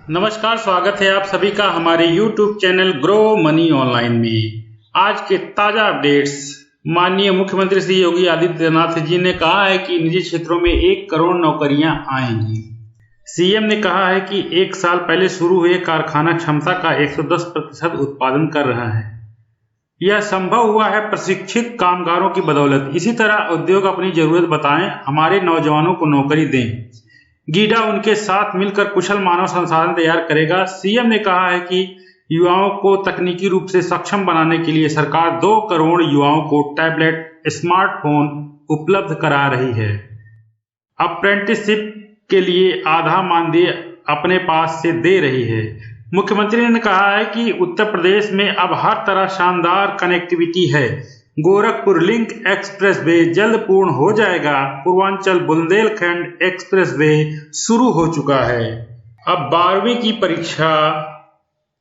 नमस्कार, स्वागत है आप सभी का हमारे YouTube channel grow money online में। आज के ताजा अपडेट्स। माननीय मुख्यमंत्री श्री योगी आदित्यनाथ जी ने कहा है कि निजी क्षेत्रों में 1 करोड़ नौकरियां आएंगी। सीएम ने कहा है कि 1 साल पहले शुरू हुए कारखाना क्षमता का 110% उत्पादन कर रहा है। यह संभव हुआ है प्रशिक्षित कामगारों की बदौलत। इसी तरह उद्योग अपनी जरूरत बताएं, हमारे नौजवानों को नौकरी दें। गीडा उनके साथ मिलकर कुशल मानव संसाधन तैयार करेगा। सीएम ने कहा है कि युवाओं को तकनीकी रूप से सक्षम बनाने के लिए सरकार 2 करोड़ युवाओं को टैबलेट, स्मार्टफोन उपलब्ध करा रही है। अप्रेंटिसशिप के लिए आधा मानदेय अपने पास से दे रही है। मुख्यमंत्री ने कहा है कि उत्तर प्रदेश में अब हर तरह शानदार कनेक्टिविटी है। गोरखपुर लिंक एक्सप्रेसवे जल्द पूर्ण हो जाएगा। पूर्वांचल बुंदेलखंड एक्सप्रेसवे शुरू हो चुका है। अब 12वीं की परीक्षा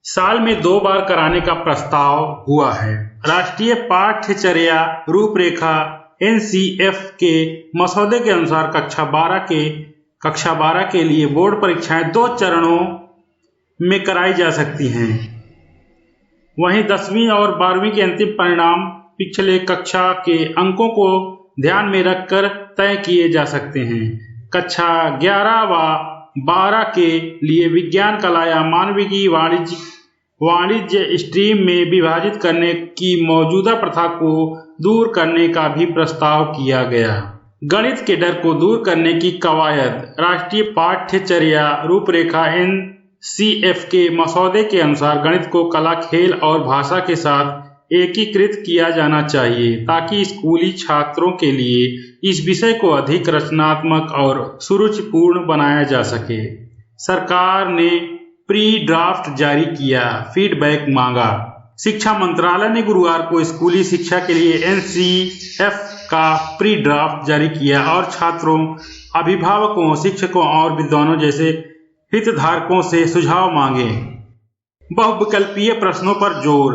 साल में 2 बार कराने का प्रस्ताव हुआ है। राष्ट्रीय पाठ्यचर्या रूपरेखा NCF के मसौदे के अनुसार कक्षा 12 के लिए बोर्ड परीक्षाएं 2 चरणों में कराई जा सकती हैं। वहीं 10वीं और 12वीं के अंतिम परिणाम पिछले कक्षा के अंकों को ध्यान में रखकर तय किए जा सकते हैं। कक्षा 11 व 12 के लिए विज्ञान, कला या मानविकी, वाणिज्य स्ट्रीम में विभाजित करने की मौजूदा प्रथा को दूर करने का भी प्रस्ताव किया गया। गणित के डर को दूर करने की कवायद। राष्ट्रीय पाठ्यचर्या रूपरेखा NCF के मसौदे के अनुसार गणित को कला, खेल और भाषा के साथ एकीकृत किया जाना चाहिए ताकि स्कूली छात्रों के लिए इस विषय को अधिक रचनात्मक और सुरुचिपूर्ण बनाया जा सके। सरकार ने प्री ड्राफ्ट जारी किया, फीडबैक मांगा। शिक्षा मंत्रालय ने गुरुवार को स्कूली शिक्षा के लिए NCF का प्री ड्राफ्ट जारी किया और छात्रों, अभिभावकों, शिक्षकों और विद्वानों जैसे हितधारकों से सुझाव मांगे। बहुविकल्पीय प्रश्नों पर जोर।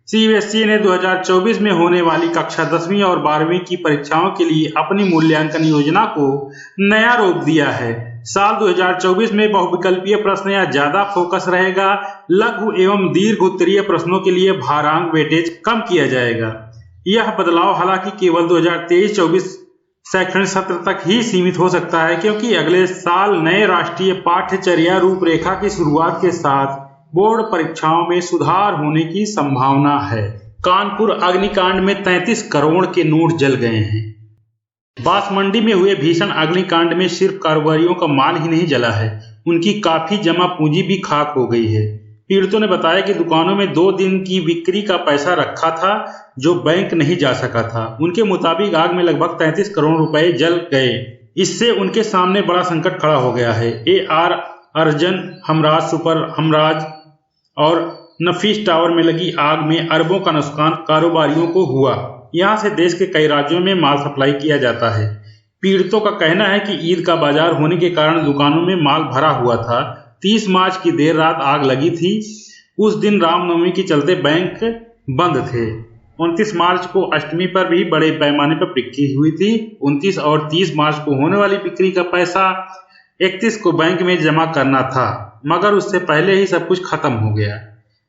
CBSE ने 2024 में होने वाली कक्षा 10वीं और 12वीं की परीक्षाओं के लिए अपनी मूल्यांकन योजना को नया रूप दिया है। साल 2024 में बहुविकल्पीय प्रश्न या ज्यादा फोकस रहेगा। लघु एवं दीर्घ उत्तरीय प्रश्नों के लिए भारांक वेटेज कम किया जाएगा। यह बदलाव हालांकि केवल 2023-24 शैक्षणिक सत्र तक ही सीमित हो सकता है, क्योंकि अगले साल नए राष्ट्रीय पाठ्यचर्या रूपरेखा की शुरुआत के साथ बोर्ड परीक्षाओं में सुधार होने की संभावना है। कानपुर अग्निकांड में 33 करोड़ के नोट जल गए हैं। बांसमंडी में हुए भीषण अग्निकांड में सिर्फ कारोबारियों का माल ही नहीं जला है, उनकी काफी जमा पूंजी भी खाक हो गई है। पीड़ितों ने बताया कि दुकानों में 2 दिन की बिक्री का पैसा रखा था जो बैंक नहीं जा सका था। उनके मुताबिक आग में लगभग 33 करोड़ रुपए जल गए। इससे उनके सामने बड़ा संकट खड़ा हो गया है। AR अर्जन, हमराज सुपर, हमराज और नफीस टावर में लगी आग में अरबों का नुकसान कारोबारियों को हुआ। यहां से देश के कई राज्यों में माल सप्लाई किया जाता है। पीड़ितों का कहना है कि ईद का बाजार होने के कारण दुकानों में माल भरा हुआ था। 30 मार्च की देर रात आग लगी थी। उस दिन रामनवमी के चलते बैंक बंद थे। 29 मार्च को अष्टमी पर भी बड़े पैमाने पर बिक्री हुई थी। 29 और 30 मार्च को होने वाली बिक्री का पैसा 31 को बैंक में जमा करना था, मगर उससे पहले ही सब कुछ खत्म हो गया।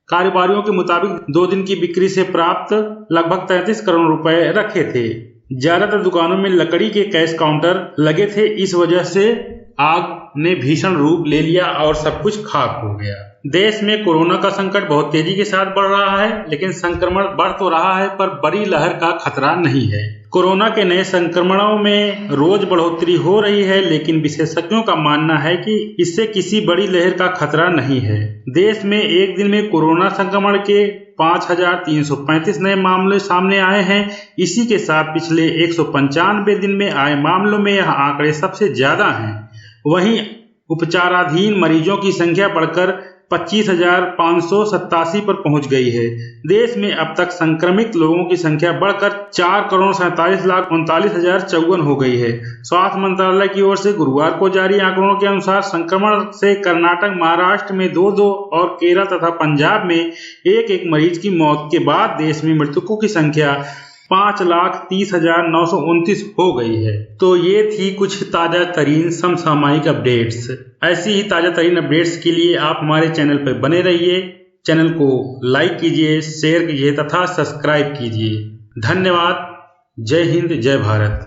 कारोबारियों के मुताबिक 2 दिन की बिक्री से प्राप्त लगभग 33 करोड़ रुपए रखे थे। ज्यादातर दुकानों में लकड़ी के कैश काउंटर लगे थे। इस वजह से आग ने भीषण रूप ले लिया और सब कुछ खाक हो गया। देश में कोरोना का संकट बहुत तेजी के साथ बढ़ रहा है, लेकिन संक्रमण बढ़ तो रहा है पर बड़ी लहर का खतरा नहीं है। कोरोना के नए संक्रमणों में रोज बढ़ोतरी हो रही है, लेकिन विशेषज्ञों का मानना है कि इससे किसी बड़ी लहर का खतरा नहीं है। देश में एक दिन में कोरोना संक्रमण के 5,335 नए मामले सामने आए हैं। इसी के साथ पिछले 195 दिन में आए मामलों में यह आंकड़े सबसे ज्यादा हैं। वहीं उपचाराधीन मरीजों की संख्या बढ़कर 25,587 पर पहुंच गई है। देश में अब तक संक्रमित लोगों की संख्या बढ़कर 4,47,39,054 हो गई है। स्वास्थ्य मंत्रालय की ओर से गुरुवार को जारी आंकड़ों के अनुसार संक्रमण से कर्नाटक, महाराष्ट्र में 2-2 और केरल तथा पंजाब में 1-1 मरीज की मौत के बाद देश में मृतकों की संख्या 5,30,929 हो गई है। तो ये थी कुछ ताजा तरीन समसामयिक अपडेट्स। ऐसी ही ताजा तरीन अपडेट्स के लिए आप हमारे चैनल पर बने रहिए। चैनल को लाइक कीजिए, शेयर कीजिए तथा सब्सक्राइब कीजिए। धन्यवाद। जय हिंद, जय भारत।